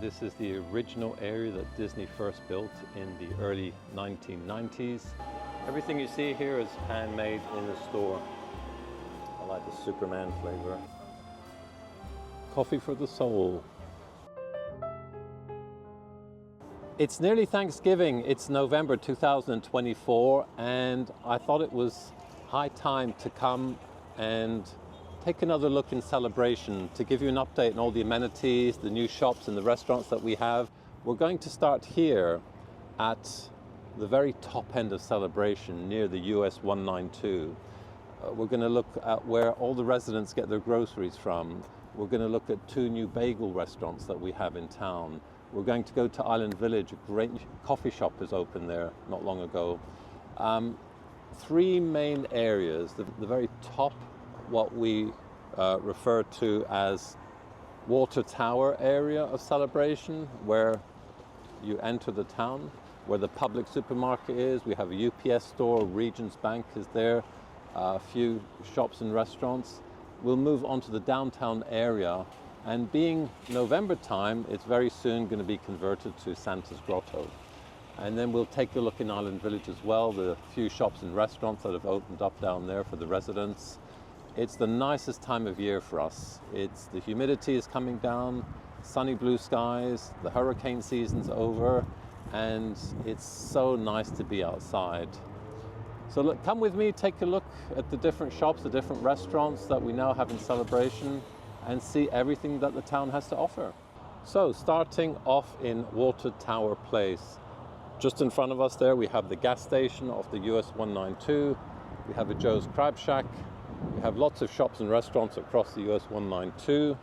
This is the original area that Disney first built in the early 1990s. Everything you see here is handmade in the store. I like the Superman flavor. Coffee for the soul. It's nearly Thanksgiving. It's November 2024, and I thought it was high time to come and take another look in Celebration to give you an update on all the amenities, the new shops and the restaurants that we have. We're going to start here at the very top end of Celebration near the US 192. We're going to look at where all the residents get their groceries from. We're going to look at 2 new bagel restaurants that we have in town. We're going to go to Island Village. A great coffee shop is open there not long ago. 3 main areas. The very top, what we refer to as Water Tower area of Celebration, where you enter the town, where the Publix supermarket is. We have a UPS store, Regions Bank is there, a few shops and restaurants. We'll move on to the downtown area, and being November time, it's very soon going to be converted to Santa's Grotto. And then we'll take a look in Island Village as well, the few shops and restaurants that have opened up down there for the residents. It's the nicest time of year for us. The humidity is coming down, sunny blue skies, the hurricane season's over, and it's so nice to be outside. So look, come with me, take a look at the different shops, the different restaurants that we now have in Celebration, and see everything that the town has to offer. So starting off in Water Tower Place. Just in front of us there, we have the gas station off the US 192. We have a Joe's Crab Shack. We have lots of shops and restaurants across the US 192.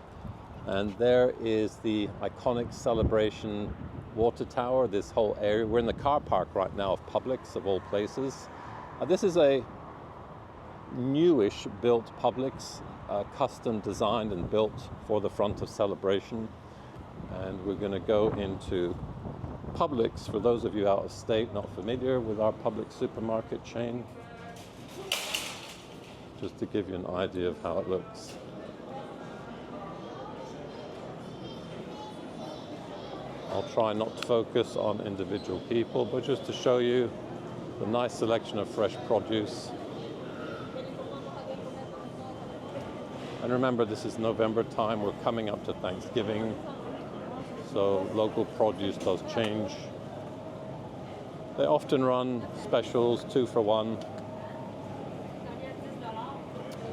And there is the iconic Celebration Water Tower, this whole area. We're in the car park right now of Publix, of all places. This is a newish built Publix, custom designed and built for the front of Celebration. And we're going to go into Publix, for those of you out of state not familiar with our Publix supermarket chain, just to give you an idea of how it looks. I'll try not to focus on individual people, but just to show you the nice selection of fresh produce. And remember, this is November time, we're coming up to Thanksgiving, so local produce does change. They often run specials, 2 for 1.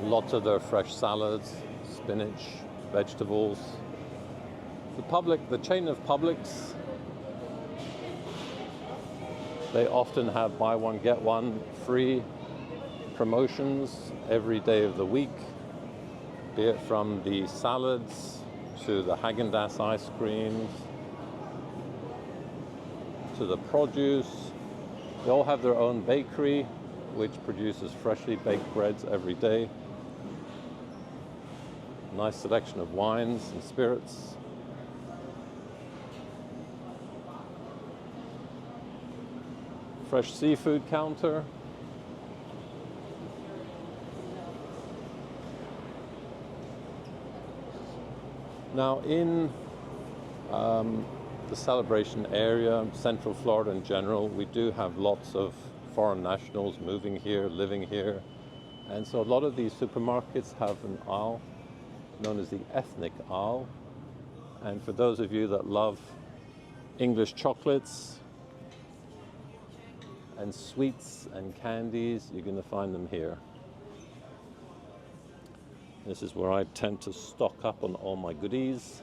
Lots of their fresh salads, spinach, vegetables. The chain of Publix, they often have buy one, get one free promotions every day of the week, be it from the salads to the Häagen-Dazs ice creams to the produce. They all have their own bakery, which produces freshly baked breads every day. Nice selection of wines and spirits. Fresh seafood counter. Now in the Celebration area, Central Florida in general, we do have lots of foreign nationals moving here, living here. And so a lot of these supermarkets have an aisle known as the ethnic aisle. And for those of you that love English chocolates and sweets and candies, you're going to find them here. This is where I tend to stock up on all my goodies.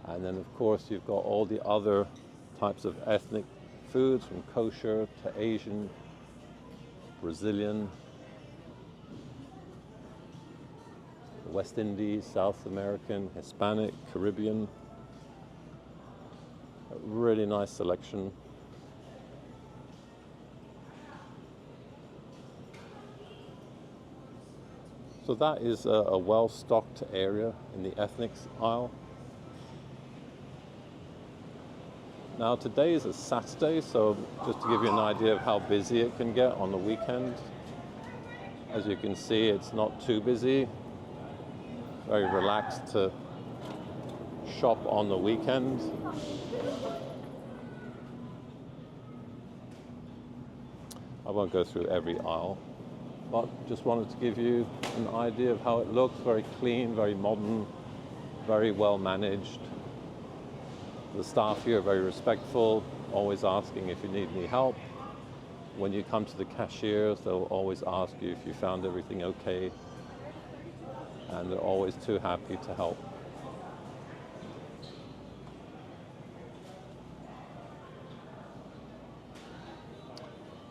And then of course you've got all the other types of ethnic foods, from kosher to Asian, Brazilian, West Indies, South American, Hispanic, Caribbean. A really nice selection. So that is a well-stocked area in the ethnics aisle. Now today is a Saturday, so just to give you an idea of how busy it can get on the weekend. As you can see, it's not too busy. Very relaxed to shop on the weekend. I won't go through every aisle, but just wanted to give you an idea of how it looks. Very clean, very modern, very well managed. The staff here are very respectful, always asking if you need any help. When you come to the cashiers, they'll always ask you if you found everything okay, and they're always too happy to help.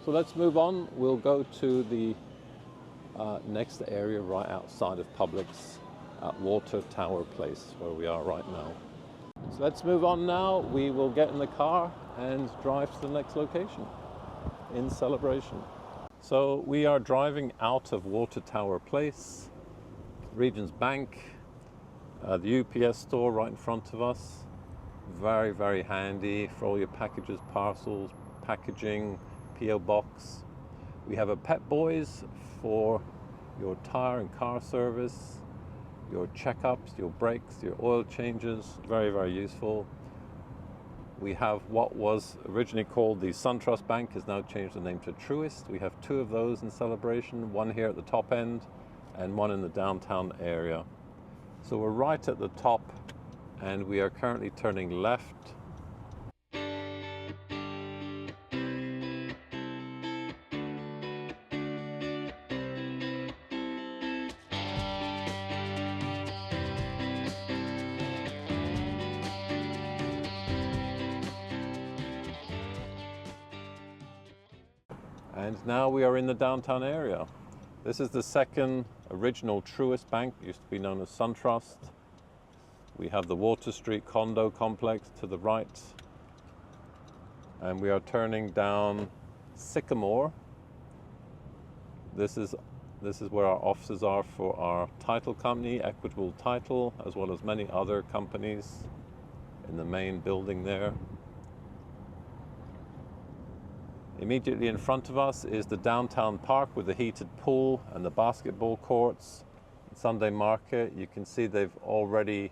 So let's move on. We'll go to the next area right outside of Publix at Water Tower Place, where we are right now. So let's move on now. We will get in the car and drive to the next location in Celebration. So we are driving out of Water Tower Place, Regions Bank, the UPS store right in front of us. Very, very handy for all your packages, parcels, packaging, PO box. We have a Pep Boys for your tire and car service, your checkups, your brakes, your oil changes. Very, very useful. We have what was originally called the SunTrust Bank, has now changed the name to Truist. We have two of those in Celebration, one here at the top end and one in the downtown area. So we're right at the top and we are currently turning left. And now we are in the downtown area. This is the second original Truist Bank, used to be known as SunTrust. We have the Water Street condo complex to the right. And we are turning down Sycamore. This is where our offices are for our title company, Equitable Title, as well as many other companies in the main building there. Immediately in front of us is the downtown park with the heated pool and the basketball courts. Sunday market, you can see they've already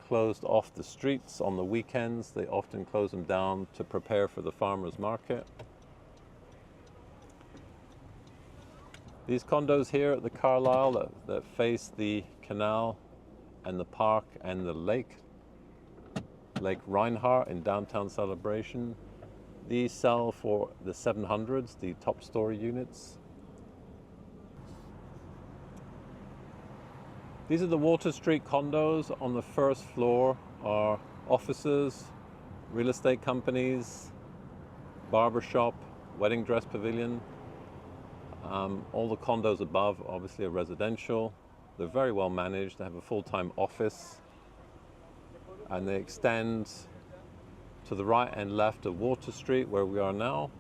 closed off the streets on the weekends. They often close them down to prepare for the farmers market. These condos here at the Carlyle that face the canal and the park and the lake, Lake Reinhardt in downtown Celebration. These sell for the 700s, the top story units. These are the Water Street condos. On the first floor are offices, real estate companies, barbershop, wedding dress pavilion. All the condos above obviously are residential. They're very well managed. They have a full-time office and they extend to the right and left of Water Street, where we are now.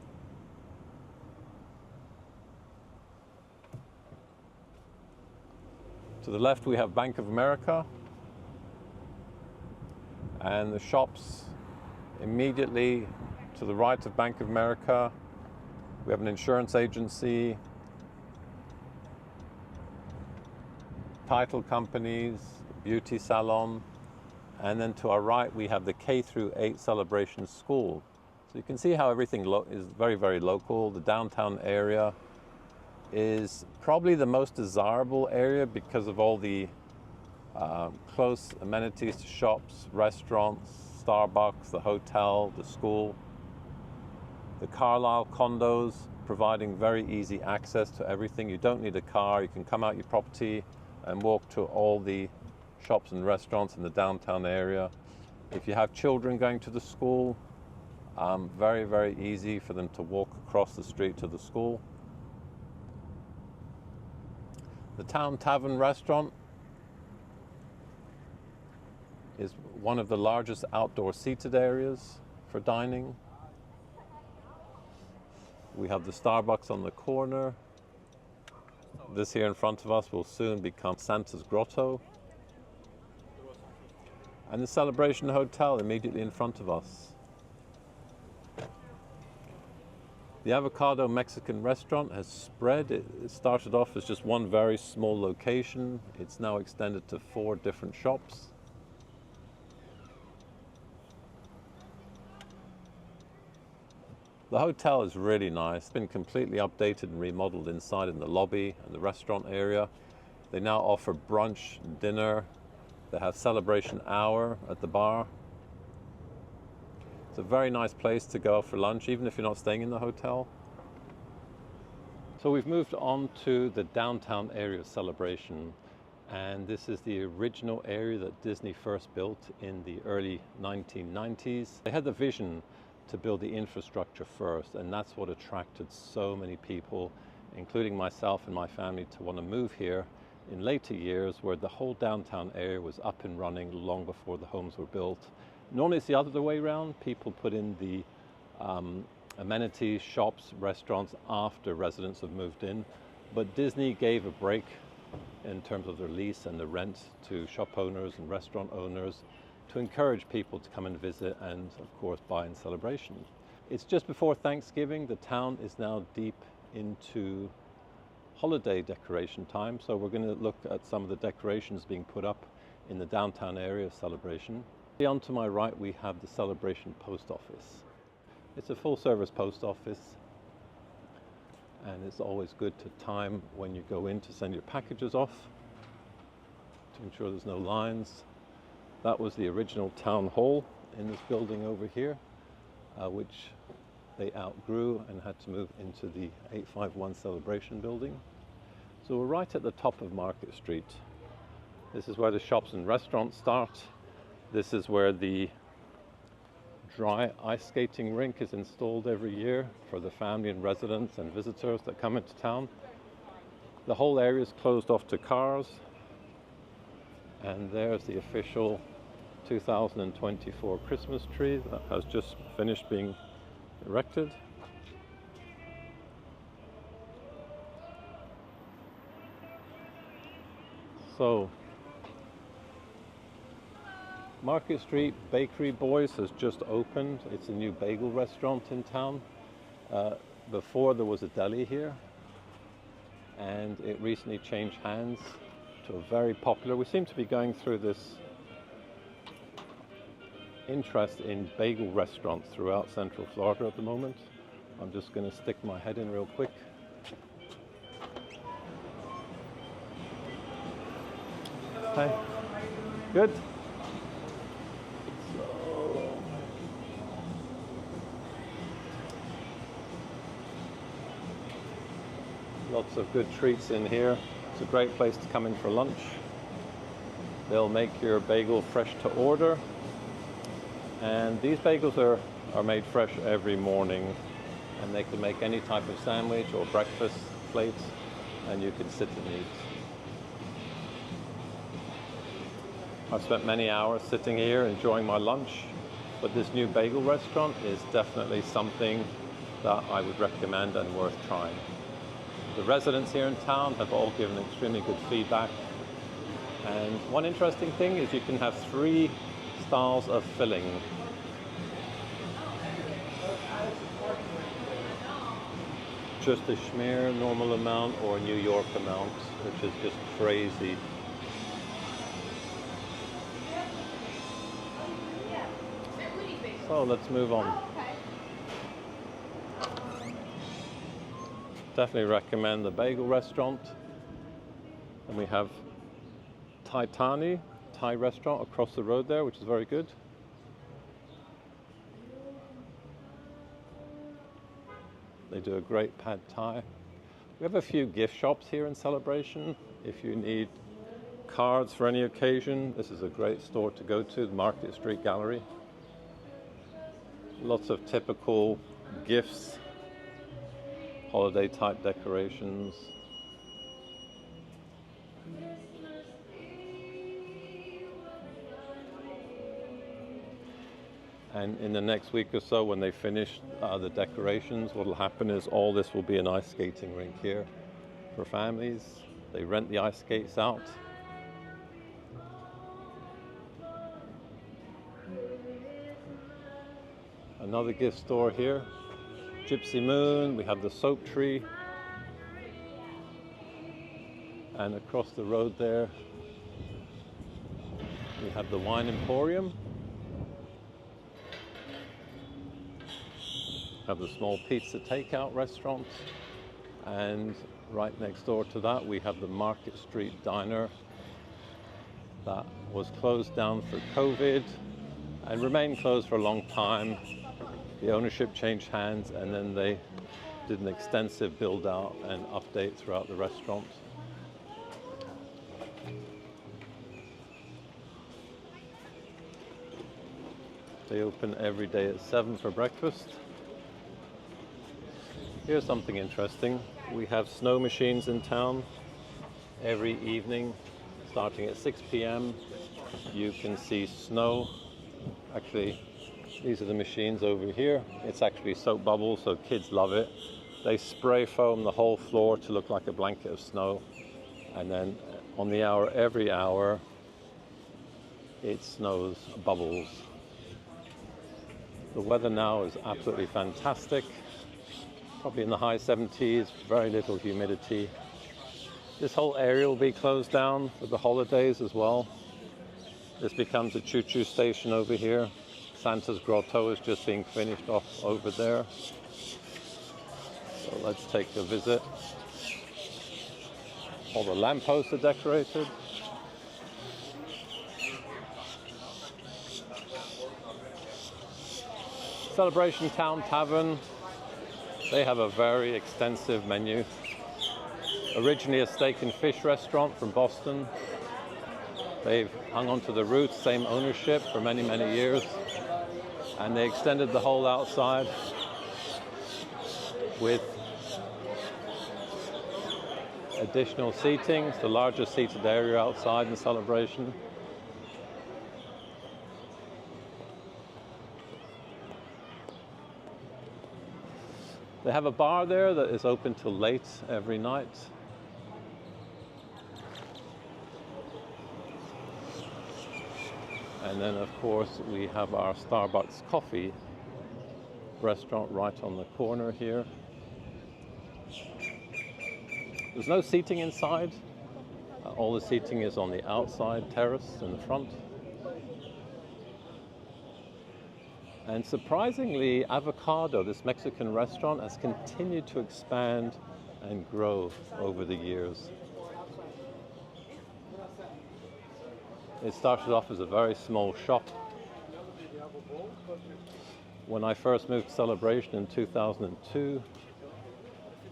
To the left we have Bank of America, and the shops immediately to the right of Bank of America. We have an insurance agency, title companies, beauty salon. And then to our right, we have the K-8 Celebration School. So you can see how everything is very, very local. The downtown area is probably the most desirable area because of all the close amenities to shops, restaurants, Starbucks, the hotel, the school. The Carlyle Condos providing very easy access to everything. You don't need a car. You can come out your property and walk to all the shops and restaurants in the downtown area. If you have children going to the school, very, very easy for them to walk across the street to the school. The Town Tavern restaurant is one of the largest outdoor seated areas for dining. We have the Starbucks on the corner. This here in front of us will soon become Santa's Grotto. And the Celebration Hotel immediately in front of us. The Avocado Mexican restaurant has spread. It started off as just one very small location. It's now extended to 4 different shops. The hotel is really nice. It's been completely updated and remodeled inside in the lobby and the restaurant area. They now offer brunch, dinner. They have celebration hour at the bar. It's a very nice place to go for lunch, even if you're not staying in the hotel. So we've moved on to the downtown area of Celebration. And this is the original area that Disney first built in the early 1990s. They had the vision to build the infrastructure first, and that's what attracted so many people, including myself and my family, to want to move here in later years, where the whole downtown area was up and running long before the homes were built. Normally it's the other way around. People put in the amenities, shops, restaurants after residents have moved in, but Disney gave a break in terms of their lease and the rent to shop owners and restaurant owners to encourage people to come and visit and, of course, buy in Celebration. It's just before Thanksgiving. The town is now deep into holiday decoration time, so we're going to look at some of the decorations being put up in the downtown area of Celebration. On to my right, we have the Celebration Post Office. It's a full-service post office, and it's always good to time when you go in to send your packages off to ensure there's no lines. That was the original town hall in this building over here, which they outgrew and had to move into the 851 Celebration building. So we're right at the top of Market Street. This is where the shops and restaurants start. This is where the dry ice skating rink is installed every year for the family and residents and visitors that come into town. The whole area is closed off to cars. And there's the official 2024 Christmas tree that has just finished being erected. So, Market Street Bakery Boys has just opened. It's a new bagel restaurant in town. Before there was a deli here, and it recently changed hands to a very popular. We seem to be going through this interest in bagel restaurants throughout Central Florida at the moment. I'm just going to stick my head in real quick. Hi. Good. Lots of good treats in here. It's a great place to come in for lunch. They'll make your bagel fresh to order. And these bagels are made fresh every morning, and they can make any type of sandwich or breakfast plates, and you can sit and eat. I've spent many hours sitting here enjoying my lunch, but this new bagel restaurant is definitely something that I would recommend and worth trying. The residents here in town have all given extremely good feedback. And one interesting thing is you can have 3 styles of filling. Just a schmear normal amount or a New York amount, which is just crazy. So let's move on. Definitely recommend the bagel restaurant. And we have Thai restaurant across the road there, which is very good. They do a great pad thai. We have a few gift shops here in Celebration. If you need cards for any occasion, this is a great store to go to, the Market Street Gallery. Lots of typical gifts, holiday type decorations. And in the next week or so, when they finish the decorations, what will happen is all this will be an ice skating rink here for families. They rent the ice skates out. Another gift store here, Gypsy Moon. We have the soap tree. And across the road there, we have the Wine Emporium. have the small pizza takeout restaurant. And right next door to that, we have the Market Street Diner that was closed down for COVID and remained closed for a long time. The ownership changed hands, and then they did an extensive build out and update throughout the restaurant. They open every day at 7 for breakfast. Here's something interesting. We have snow machines in town. Every evening, starting at 6 p.m., you can see snow. Actually, these are the machines over here. It's actually soap bubbles, so kids love it. They spray foam the whole floor to look like a blanket of snow. And then on the hour, every hour, it snows bubbles. The weather now is absolutely fantastic. Probably in the high 70s, very little humidity. This whole area will be closed down for the holidays as well. This becomes a choo-choo station over here. Santa's Grotto is just being finished off over there. So let's take a visit. All the lampposts are decorated. Celebration Town Tavern. They have a very extensive menu. Originally a steak and fish restaurant from Boston. They've hung on to the roots, same ownership for many, many years. And they extended the whole outside with additional seating. It's the largest seated area outside in Celebration. They have a bar there that is open till late every night. And then, of course, we have our Starbucks coffee restaurant right on the corner here. There's no seating inside. All the seating is on the outside terrace in the front. And surprisingly, Avocado, this Mexican restaurant, has continued to expand and grow over the years. It started off as a very small shop. When I first moved to Celebration in 2002,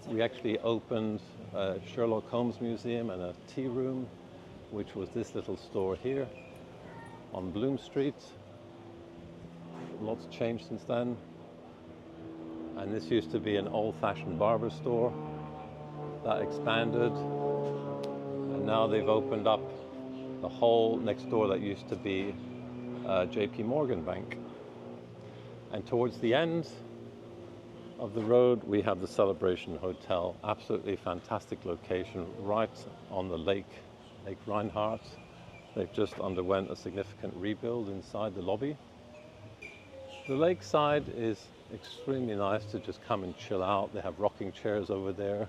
we actually opened a Sherlock Holmes museum and a tea room, which was this little store here on Bloom Street. Lots changed since then. And this used to be an old-fashioned barber store that expanded. And now they've opened up the whole next door that used to be JP Morgan Bank. And towards the end of the road, we have the Celebration Hotel. Absolutely fantastic location right on the lake, Lake Reinhardt. They've just underwent a significant rebuild inside the lobby. The lakeside is extremely nice to just come and chill out. They have rocking chairs over there.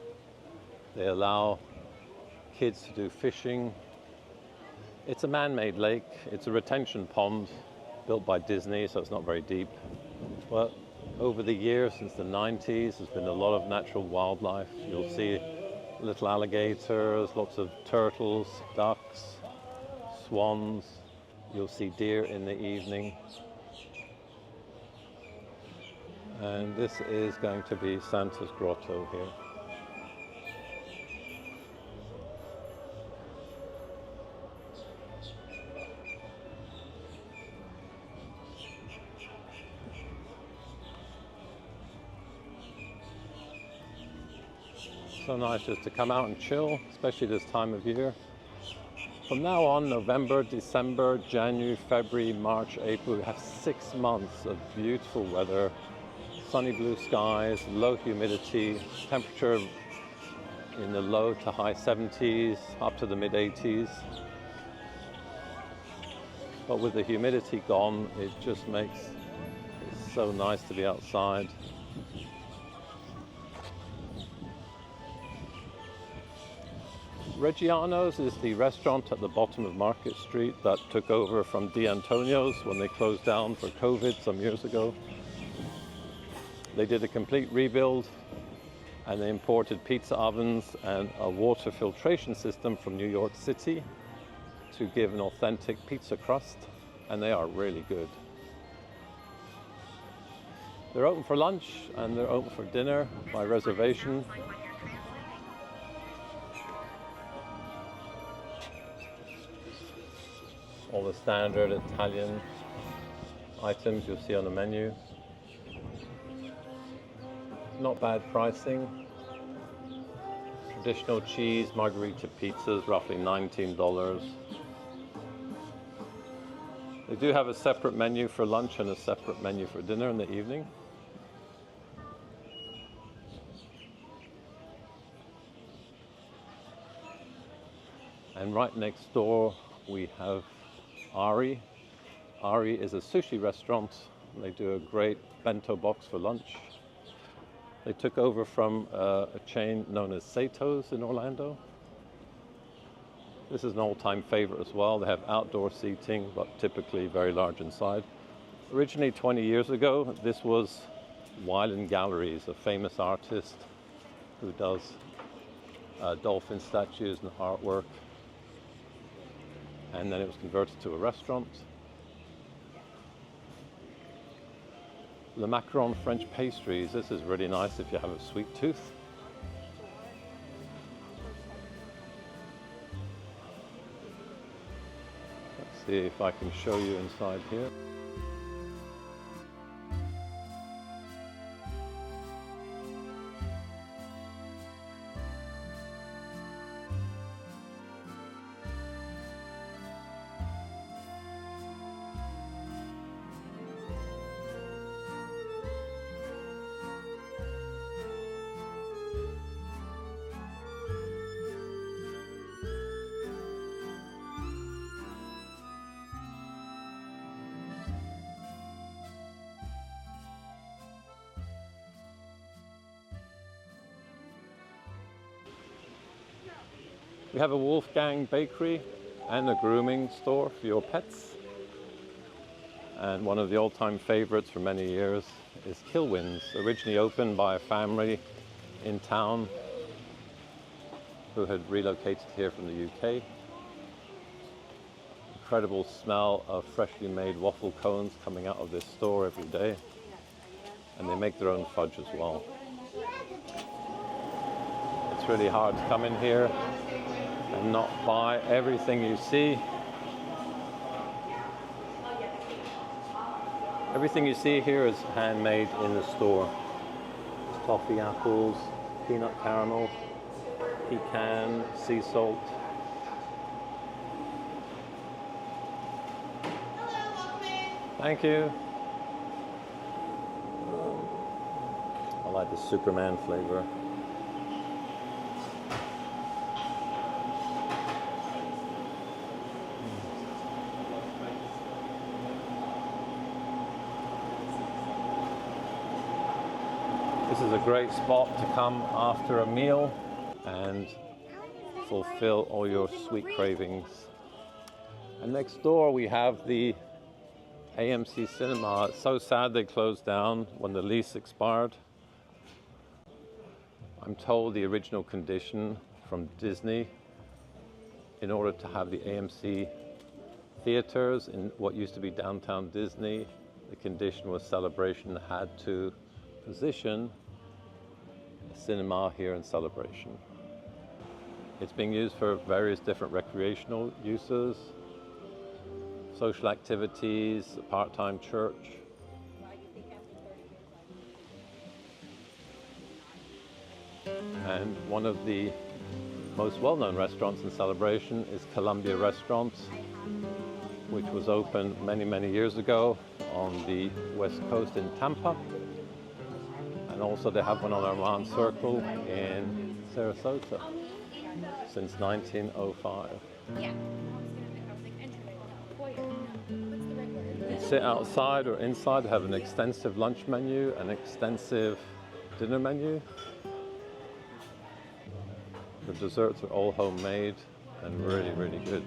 They allow kids to do fishing. It's a man-made lake. It's a retention pond built by Disney, so it's not very deep. But over the years, since the 90s, there's been a lot of natural wildlife. You'll see little alligators, lots of turtles, ducks, swans. You'll see deer in the evening. And this is going to be Santa's Grotto here. So nice just to come out and chill, especially this time of year. From now on, November, December, January, February, March, April, we have 6 months of beautiful weather. Sunny blue skies, low humidity, temperature in the low to high 70s, up to the mid 80s. But with the humidity gone, it just makes it so nice to be outside. Reggiano's is the restaurant at the bottom of Market Street that took over from D'Antonio's when they closed down for COVID some years ago. They did a complete rebuild, and they imported pizza ovens and a water filtration system from New York City to give an authentic pizza crust, and they are really good. They're open for lunch and they're open for dinner by reservation. All the standard Italian items you'll see on the menu. Not bad pricing. Traditional cheese margherita pizzas, roughly $19. They do have a separate menu for lunch and a separate menu for dinner in the evening. And right next door we have Ari. Ari is a sushi restaurant. They do a great bento box for lunch. They took over from a chain known as Sato's in Orlando. This is an all-time favorite as well. They have outdoor seating, but typically very large inside. Originally 20 years ago, this was Wyland Galleries, a famous artist who does dolphin statues and artwork. And then it was converted to a restaurant. The Macaron French pastries. This is really nice if you have a sweet tooth. Let's see if I can show you inside here. We have a Wolfgang bakery and a grooming store for your pets. And one of the all-time favorites for many years is Kilwin's, originally opened by a family in town who had relocated here from the UK. Incredible smell of freshly made waffle cones coming out of this store every day. And they make their own fudge as well. It's really hard to come in here and not buy everything you see. Everything you see here is handmade in the store. There's toffee apples, peanut caramel, pecan, sea salt. Thank you. I like the Superman flavor. This is a great spot to come after a meal and fulfill all your sweet cravings. And next door we have the AMC Cinema. It's so sad they closed down when the lease expired. I'm told the original condition from Disney, in order to have the AMC theaters in what used to be downtown Disney, the condition was Celebration had to position a cinema here in Celebration. It's being used for various different recreational uses, social activities, a part-time church. And one of the most well-known restaurants in Celebration is Colombia Restaurant, which was opened many, many years ago on the west coast in Tampa. And also they have one on Armand Circle in Sarasota since 1905. Yeah. Sit outside or inside. They have an extensive lunch menu, an extensive dinner menu. The desserts are all homemade and really, really good.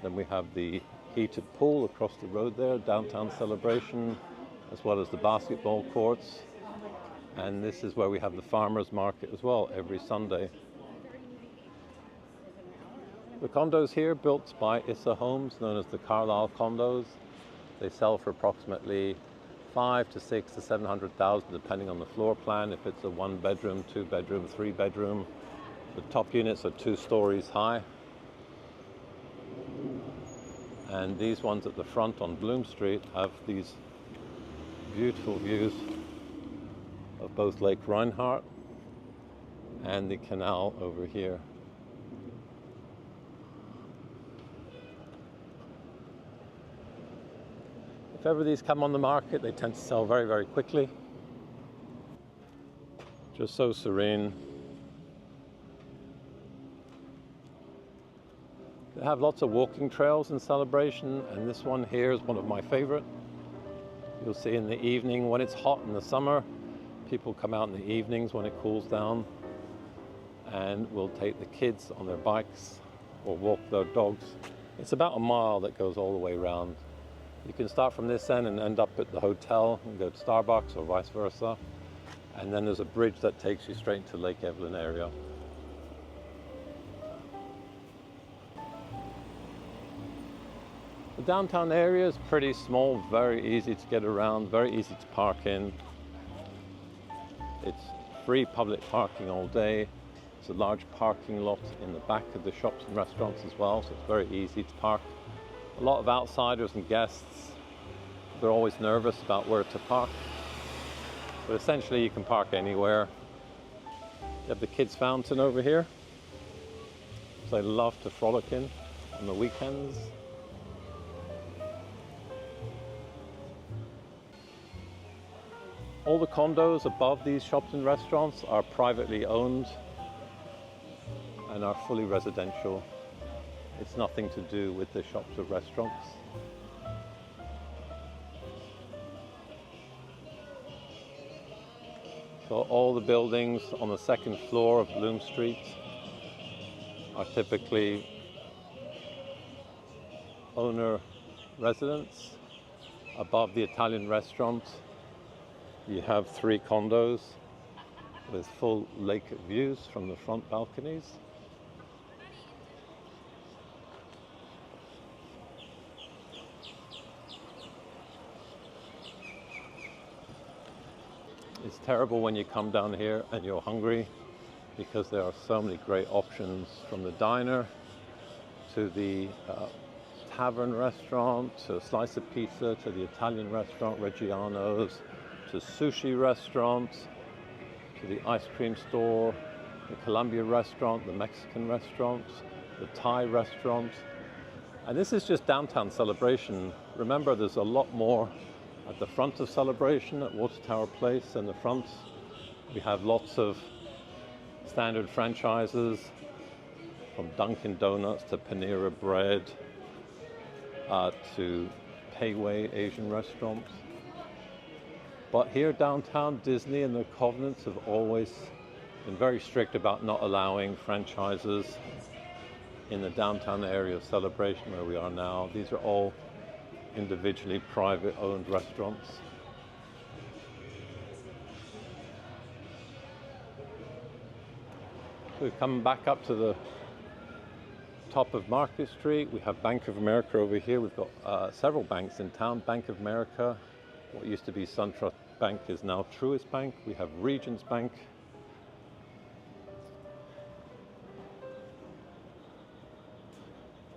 Then we have the heated pool across the road there, downtown Celebration, as well as the basketball courts. And this is where we have the farmers market as well, every Sunday. The condos here, built by Issa Homes, known as the Carlyle Condos. They sell for approximately 5 to 6 to 700,000, depending on the floor plan. If it's a 1-bedroom, 2-bedroom, 3-bedroom, the top units are 2 stories high. And these ones at the front on Bloom Street have these beautiful views of both Lake Reinhardt and the canal over here. If ever these come on the market, they tend to sell very, very quickly. Just so serene. They have lots of walking trails in Celebration, and this one here is one of my favorite. You'll see in the evening when it's hot in the summer, people come out in the evenings when it cools down, and will take the kids on their bikes or walk their dogs. It's about a mile that goes all the way around. You can start from this end and end up at the hotel and go to Starbucks or vice versa. And then there's a bridge that takes you straight to Lake Evelyn area. The downtown area is pretty small, very easy to get around, very easy to park in. It's free public parking all day. It's a large parking lot in the back of the shops and restaurants as well, so it's very easy to park. A lot of outsiders and guests, they're always nervous about where to park. But essentially you can park anywhere. You have the kids' fountain over here, so they love to frolic in on the weekends. All the condos above these shops and restaurants are privately owned and are fully residential. It's nothing to do with the shops or restaurants. So all the buildings on the second floor of Bloom Street are typically owner residents. Above the Italian restaurant, you have 3 condos with full lake views from the front balconies. It's terrible when you come down here and you're hungry, because there are so many great options, from the diner to the tavern restaurant, to a slice of pizza, to the Italian restaurant, Reggiano's, to sushi restaurants, to the ice cream store, the Colombia restaurant, the Mexican restaurant, the Thai restaurant. And this is just downtown Celebration. Remember, there's a lot more at the front of Celebration at Watertower Place. In the front, we have lots of standard franchises, from Dunkin' Donuts to Panera Bread to Pei Wei Asian restaurants. But here downtown, Disney and their covenants have always been very strict about not allowing franchises in the downtown area of Celebration where we are now. These are all individually private owned restaurants. So we're coming back up to the top of Market Street. We have Bank of America over here. We've got several banks in town. Bank of America, what used to be SunTrust Bank is now Truist Bank. We have Regions Bank.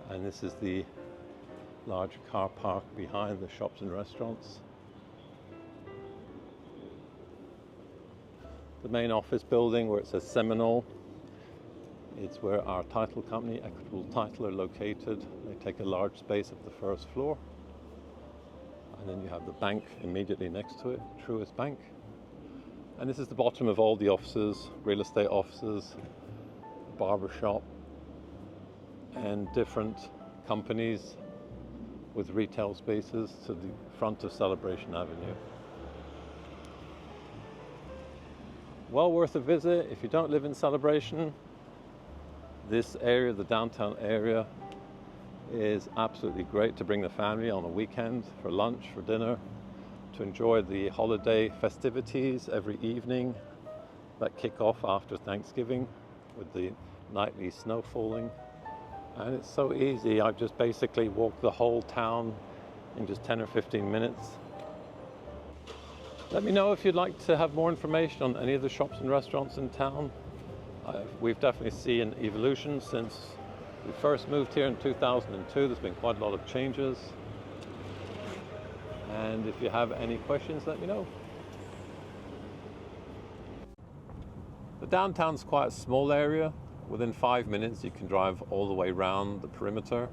And this is the large car park behind the shops and restaurants. The main office building, where it says Seminole, it's where our title company, Equitable Title, are located. They take a large space of the first floor. And then you have the bank immediately next to it, Truist Bank. And this is the bottom of all the offices, real estate offices, barber shop, and different companies with retail spaces to the front of Celebration Avenue. Well worth a visit if you don't live in Celebration. This area, the downtown area, is absolutely great to bring the family on a weekend for lunch, for dinner, to enjoy the holiday festivities every evening that kick off after Thanksgiving with the nightly snow falling. And it's so easy. I've just basically walked the whole town in just 10 or 15 minutes. Let me know if you'd like to have more information on any of the shops and restaurants in town. We've definitely seen an evolution since we first moved here in 2002. There's been quite a lot of changes. And if you have any questions, let me know. The downtown's quite a small area. Within 5 minutes, you can drive all the way around the perimeter.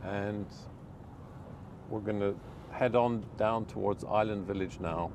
And we're going to head on down towards Island Village now.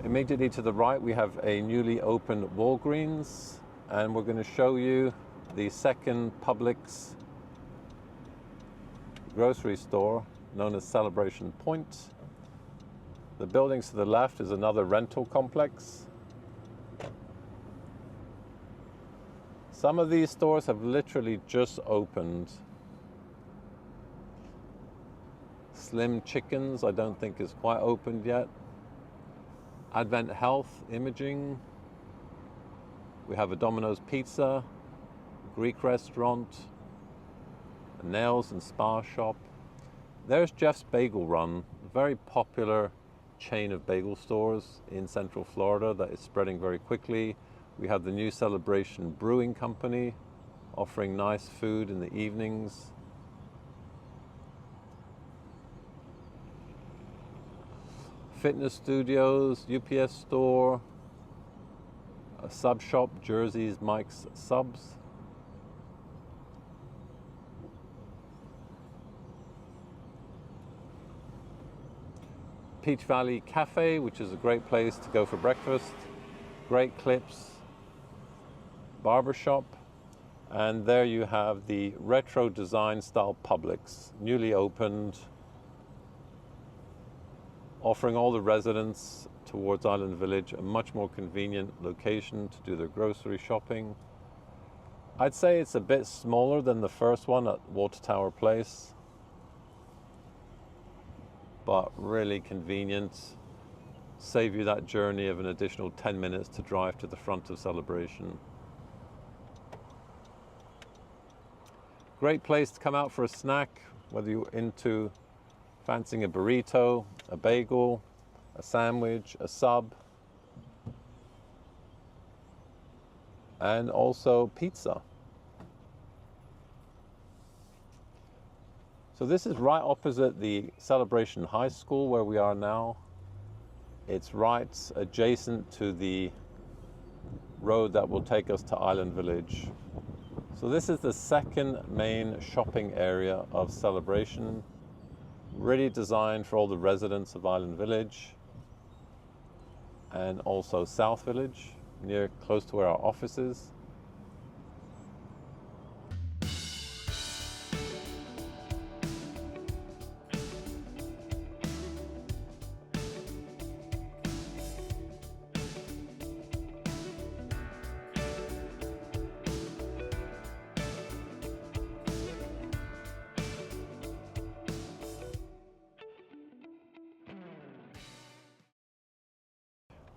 Immediately to the right, we have a newly opened Walgreens, and we're going to show you the second Publix grocery store known as Celebration Point. The buildings to the left is another rental complex. Some of these stores have literally just opened. Slim Chickens, I don't think is quite opened yet. Advent Health Imaging. We have a Domino's Pizza, Greek restaurant, a nails and spa shop. There's Jeff's Bagel Run, a very popular chain of bagel stores in Central Florida that is spreading very quickly. We have the new Celebration Brewing Company offering nice food in the evenings. Fitness studios, UPS store, a sub shop, Jersey's Mike's Subs. Peach Valley Cafe, which is a great place to go for breakfast. Great Clips Barbershop. And there you have the retro design style Publix, newly opened, offering all the residents towards Island Village a much more convenient location to do their grocery shopping. I'd say it's a bit smaller than the first one at Water Tower Place, but really convenient. Save you that journey of an additional 10 minutes to drive to the front of Celebration. Great place to come out for a snack, whether you're into fancying a burrito, a bagel, a sandwich, a sub, and also pizza. So this is right opposite the Celebration High School where we are now. It's right adjacent to the road that will take us to Island Village. So this is the second main shopping area of Celebration, really designed for all the residents of Island Village and also South Village, close to where our office is.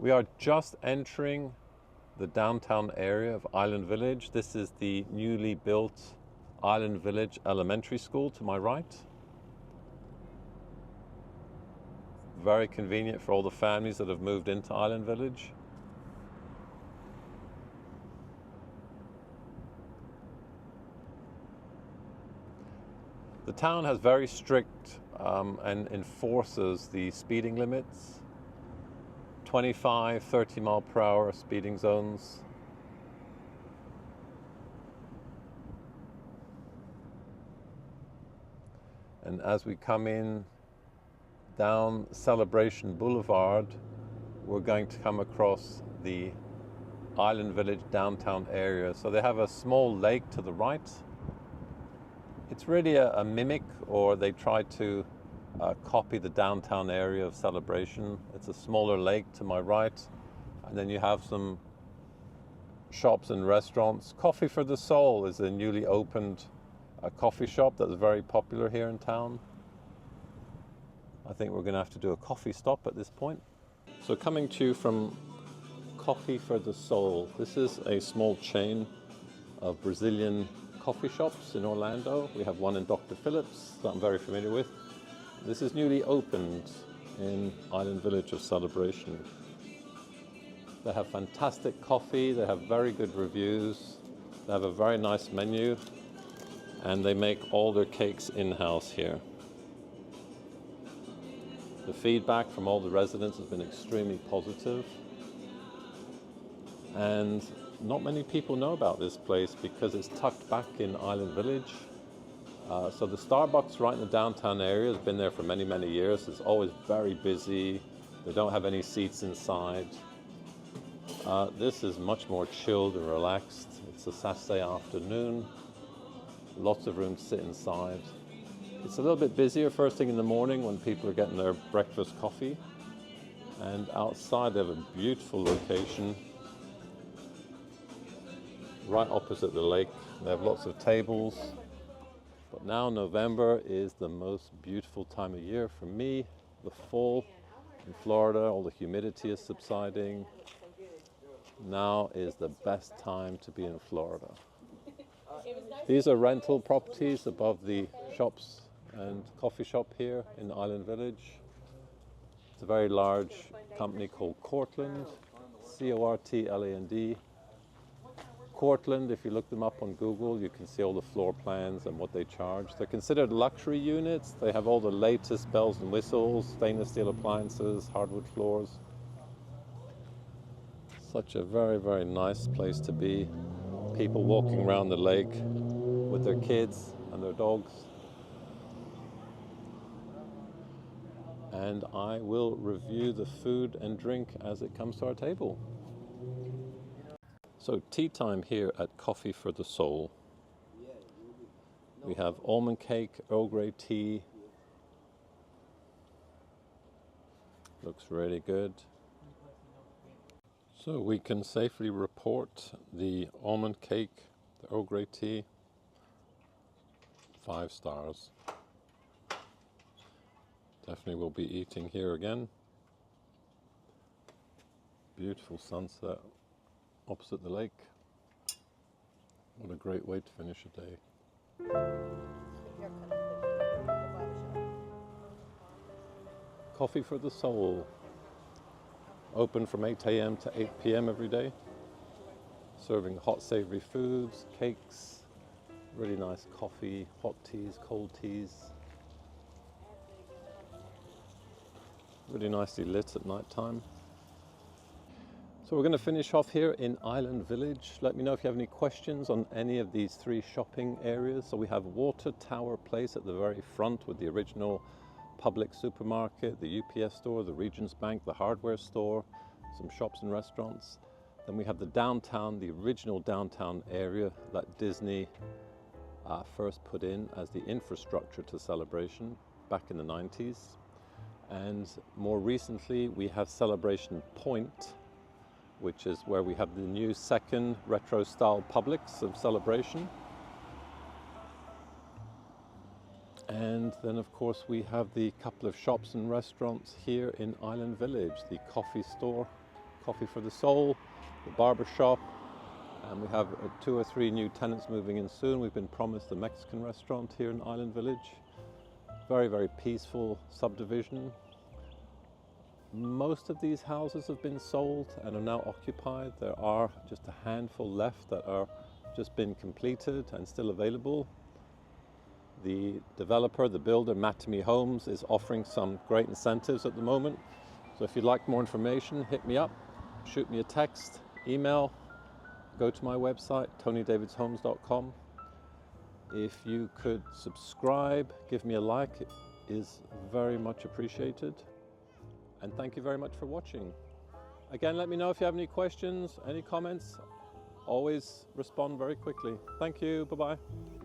We are just entering the downtown area of Island Village. This is the newly built Island Village Elementary School to my right. Very convenient for all the families that have moved into Island Village. The town has very strict and enforces the speeding limits. 25, 30 mile per hour speeding zones. And as we come in down Celebration Boulevard, we're going to come across the Island Village downtown area. So they have a small lake to the right. It's really a mimic, or they try to copy the downtown area of Celebration. It's a smaller lake to my right, and then you have some shops and restaurants. Coffee for the Soul is a newly opened coffee shop that's very popular here in town. I think we're going to have to do a coffee stop at this point. So coming to you from Coffee for the Soul, this is a small chain of Brazilian coffee shops in Orlando. We have one in Dr. Phillips that I'm very familiar with. This is newly opened in Island Village of Celebration. They have fantastic coffee, they have very good reviews, they have a very nice menu, and they make all their cakes in-house here. The feedback from all the residents has been extremely positive, and not many people know about this place because it's tucked back in Island Village. So the Starbucks right in the downtown area has been there for many, many years. It's always very busy. They don't have any seats inside. This is much more chilled and relaxed. It's a Saturday afternoon. Lots of room to sit inside. It's a little bit busier first thing in the morning when people are getting their breakfast coffee. And outside they have a beautiful location right opposite the lake. They have lots of tables. But now November is the most beautiful time of year for me. The fall in Florida, all the humidity is subsiding. Now is the best time to be in Florida. These are rental properties above the shops and coffee shop here in Island Village. It's a very large company called Cortland, C-O-R-T-L-A-N-D. Cortland, if you look them up on Google, you can see all the floor plans and what they charge. They're considered luxury units. They have all the latest bells and whistles, stainless steel appliances, hardwood floors. Such a very, very nice place to be. People walking around the lake with their kids and their dogs. And I will review the food and drink as it comes to our table. So tea time here at Coffee for the Soul. We have almond cake, Earl Grey tea. Looks really good. So we can safely report the almond cake, the Earl Grey tea, 5 stars. Definitely will be eating here again. Beautiful sunset opposite the lake. What a great way to finish a day. Coffee for the Soul. Open from 8 a.m. to 8 p.m. every day. Serving hot savory foods, cakes, really nice coffee, hot teas, cold teas. Really nicely lit at night time. So we're going to finish off here in Island Village. Let me know if you have any questions on any of these 3 shopping areas. So we have Water Tower Place at the very front with the original Publix supermarket, the UPS store, the Regions Bank, the hardware store, some shops and restaurants. Then we have the downtown, the original downtown area that Disney first put in as the infrastructure to Celebration back in the 90s. And more recently we have Celebration Point, which is where we have the new second retro style Publix of Celebration. And then of course we have the couple of shops and restaurants here in Island Village, the coffee store, Coffee for the Soul, the barber shop, and we have 2 or 3 new tenants moving in soon. We've been promised a Mexican restaurant here in Island Village. Very, very peaceful subdivision. Most of these houses have been sold and are now occupied. There are just a handful left that are just been completed and still available. The developer, the builder, Matamy Homes, is offering some great incentives at the moment. So if you'd like more information, hit me up, shoot me a text, email, go to my website, tonydavidshomes.com. If you could subscribe, give me a like, it is very much appreciated. And thank you very much for watching. Again, let me know if you have any questions, any comments. Always respond very quickly. Thank you. Bye-bye.